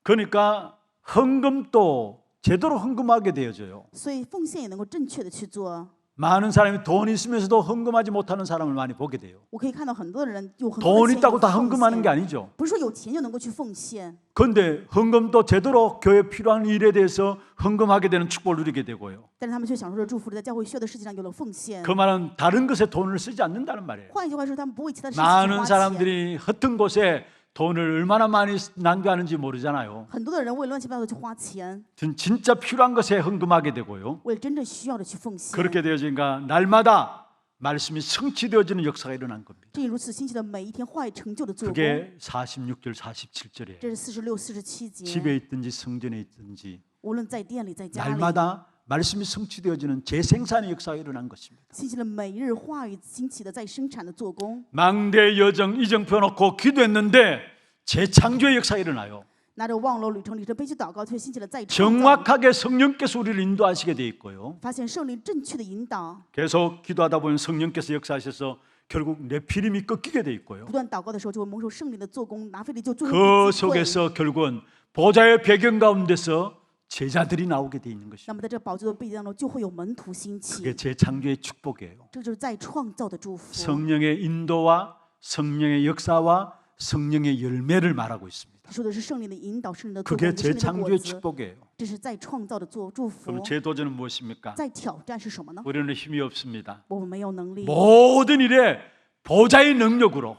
그러니까 헌금도 제대로 헌금하게 되어져요. 所以奉献也能够正确的去做。 많은 사람이 돈이 있으면서도 헌금하지 못하는 사람을 많이 보게 돼요. 我可以看到很多的人有很多 돈 的钱 있다고 有 다 奉 헌금하는 게 献， 아니죠. 不是说有钱就能够去奉献。 그런데 헌금도 제대로 교회 필요한 일에 대해서 헌금하게 되는 축복을 누리게 되고요. 但是他们却享受着祝福，在教会需要的事情上有了奉献。 그 말은 다른 것에 돈을 쓰지 않는다는 말이에요. 换一句话说，他们不为其他的事情去 많은 花钱。 사람들이 허튼 곳에 돈을 얼마나 많이 낭비하는지 모르잖아요. 很多的人为乱七八糟的去花钱， 진짜 필요한 것에 헌금하게 되고요. 为了真正需要的去奉献。 그렇게 되어지니까 날마다 말씀이 성취되어지는 역사가 일어난 겁니다. 正如此，星期的每一天话语成就的做工， 그게 46절 47절이에요. 这是46、47节。 집에 있든지 성전에 있든지 无论在店里，在家里， 날마다 말씀이 성취되어지는 재생산의 역사가 일어난 것입니다. 星期的每日话语兴起的在生产的做工。 망대 여정 이정표 놓고 기도했는데 재창조의 역사가 일어나요. 拿着望楼旅程里程碑去祷告，却兴起了再创造。 정확하게 성령께서 우리를 인도하시게 돼 있고요. 发现圣灵正确的引导， 계속 기도하다 보면 성령께서 역사하셔서 결국 네피림이 꺾이게 돼 있고요. 不断祷告的时候，就会蒙受圣灵的做工，拿腓力就最后 그 不击溃。 속에서 결국은 보좌의 배경 가운데서 제자들이 나오게 돼 있는 那 것입니다. 么在这宝座的背景当中，就会有门徒兴 그게 起， 재창조의 축복이에요. 这就是再创造的祝福。 성령의 인도와 성령의 역사와 성령의 열매를 말하고 있습니다. 说的是圣灵的引导，圣灵的做工， 그게 圣灵的果 재창조의 子， 축복이에요. 这是再创造的祝福。 그럼 재도전은 무엇입니까? 再挑战是什么呢？ 우리는 힘이 없습니다. 我们没有能力， 모든 일에 보좌의 능력으로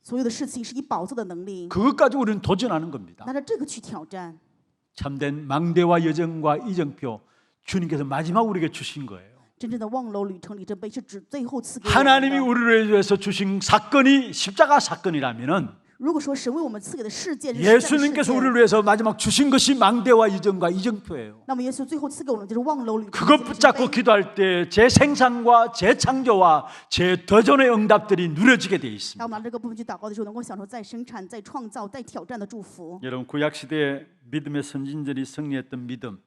所有的事情是以宝座的能力， 그것까지 우리는 도전하는 겁니다. 拿着这个去挑战。 참된 망대와 여정과 이정표 주님께서 마지막 우리에게 주신 거예요. 真正的望楼旅程里程碑是指最后赐给我们 하나님이 的。 우리를 위해서 주신 사건이 십자가 사건이라면은 如果说神为我们赐给的事件是十字架的事 예수님께서 件， 우리를 위해서 마지막 주신 것이 망대와 이정과 이정표예요. 那么耶稣最后赐给我们就是望楼旅程 그것 里程 붙잡고 碑。 기도할 때 재생산과 재창조와 재도전의 응답들이 누려지게 돼 있습니다. 当我们拿这个部分去祷告的时候，能够享受再生产、再创造、再挑战的祝福。 여러분 구약 시대에 믿음의 선진들이 승리했던 믿음,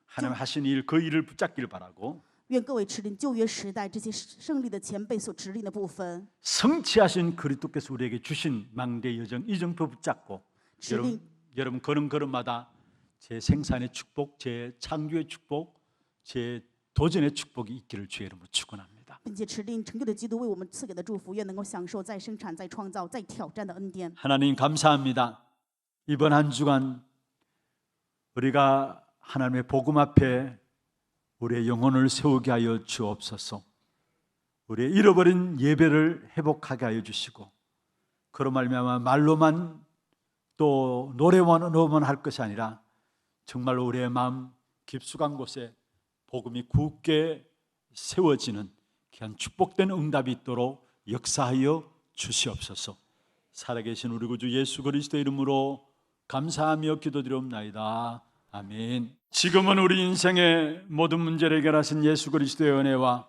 하나님 하신 일 그 일을 붙잡기를 바라고 愿各位持定旧约时代这些胜利的前辈所指令的部分， 성취하신 그리스도께서 우리에게 주신 망대 여정 이정표 붙잡고 指令 여러분 걸음걸음마다 제 생산의 축복, 제 창조의 축복, 제 도전의 축복이 있기를 주의 이름으로 축원합니다. 并且持定成就的基督为我们赐给的祝福，愿能够享受再生产、再创造、再挑战的恩典。 하나님 감사합니다. 이번 한 주간 우리가 하나님의 복음 앞에 우리의 영혼을 세우게 하여 주옵소서. 우리의 잃어버린 예배를 회복하게 하여 주시고 그로 말미암아 말로만 또 노래만으로만 할 것이 아니라 정말로 우리의 마음 깊숙한 곳에 복음이 굳게 세워지는 귀한 축복된 응답이 있도록 역사하여 주시옵소서. 살아계신 우리 구주 예수 그리스도의 이름으로 감사하며 기도드리옵나이다. 아멘. 지금은 우리 인생의 모든 문제를 해결하신 예수 그리스도의 은혜와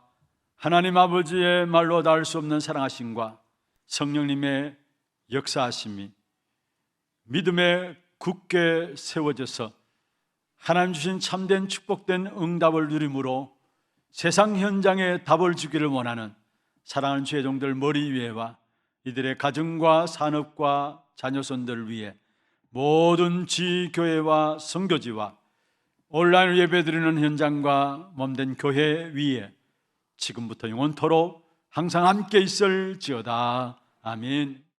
하나님 아버지의 말로 닿을 수 없는 사랑하심과 성령님의 역사하심이 믿음에 굳게 세워져서 하나님 주신 참된 축복된 응답을 누림으로 세상 현장에 답을 주기를 원하는 사랑하는 주의 종들 머리 위에와 이들의 가정과 산업과 자녀손들을 위해 모든 지교회와 선교지와 온라인 예배드리는 현장과 몸된 교회 위에 지금부터 영원토록 항상 함께 있을지어다. 아멘.